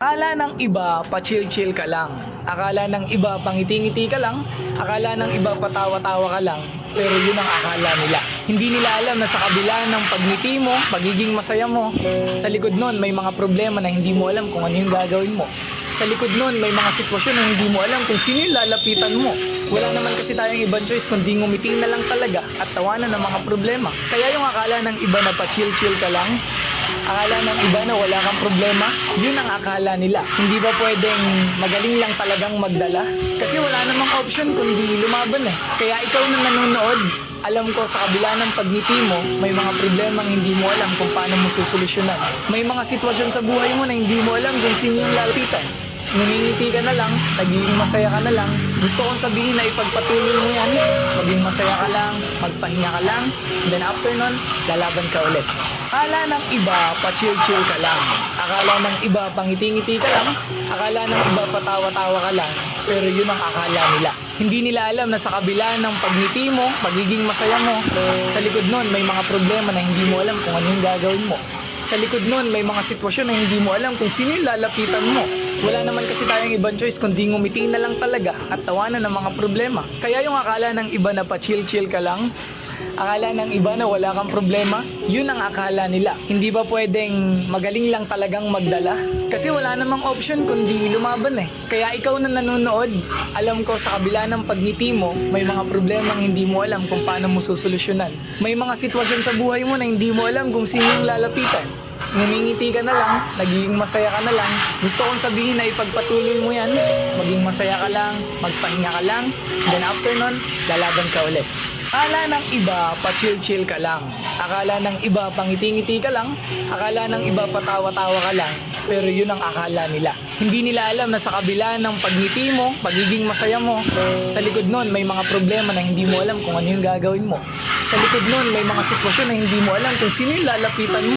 Akala ng iba, pa-chill-chill ka lang. Akala ng iba, pangiti-ngiti ka lang. Akala ng iba, patawa-tawa ka lang. Pero yun ang akala nila. Hindi nila alam na sa kabila ng pagngiti mo, pagiging masaya mo, sa likod nun may mga problema na hindi mo alam kung ano yung gagawin mo. Sa likod nun may mga sitwasyon na hindi mo alam kung sino yung lalapitan mo. Wala naman kasi tayong ibang choice kundi ngumiti na lang talaga at tawanan ng mga problema. Kaya yung akala ng iba na pa-chill-chill ka lang, akala ng iba na wala kang problema, yun ang akala nila. Hindi ba pwedeng magaling lang talagang magdala? Kasi wala namang option kundi lumaban eh. Kaya ikaw na nanonood, alam ko sa kabila ng pagngiti mo, may mga problemang hindi mo alam kung paano mo susolusyonan. May mga sitwasyon sa buhay mo na hindi mo alam kung sino yung lalapitan. Ngumingiti ka na lang, nagiging masaya ka na lang. Gusto kong sabihin na ipagpatuloy mo yan. Maging masaya ka lang, magpahinga ka lang, then after nun, lalaban ka ulit. Akala ng iba, pa-chill-chill ka lang. Akala ng iba, pangiti-ngiti ka lang. Akala ng iba, patawa-tawa ka lang. Pero yun ang akala nila. Hindi nila alam na sa kabila ng pagngiti mo, pagiging masaya mo, sa likod nun may mga problema na hindi mo alam kung ano yung gagawin mo. Sa likod nun may mga sitwasyon na hindi mo alam kung sino yung lalapitan mo. Wala naman kasi tayong ibang choice kundi ngumiti na lang talaga at tawanan ng mga problema. Kaya yung akala ng iba na pa-chill-chill ka lang, akala ng iba na wala kang problema, yun ang akala nila. Hindi ba pwedeng magaling lang talagang magdala? Kasi wala namang option kundi lumaban eh. Kaya ikaw na nanonood, alam ko sa kabila ng pagngiti mo, may mga problemang hindi mo alam kung paano mo susolusyonan. May mga sitwasyon sa buhay mo na hindi mo alam kung sino yung lalapitan. Ngumingiti ka na lang, nagiging masaya ka na lang. Gusto kong sabihin na ipagpatuloy mo yan. Maging masaya ka lang, magpahinga ka lang, then after nun, lalaban ka ulit. Akala ng iba, pa-chill-chill ka lang. Akala ng iba, pangiti-ngiti ka lang. Akala ng iba, patawa-tawa ka lang. Pero yun ang akala nila. Hindi nila alam na sa kabila ng pagngiti mo, pagiging masaya mo, sa likod nun may mga problema na hindi mo alam kung ano yung gagawin mo. Sa likod nun may mga sitwasyon na hindi mo alam kung sino yung lalapitan mo.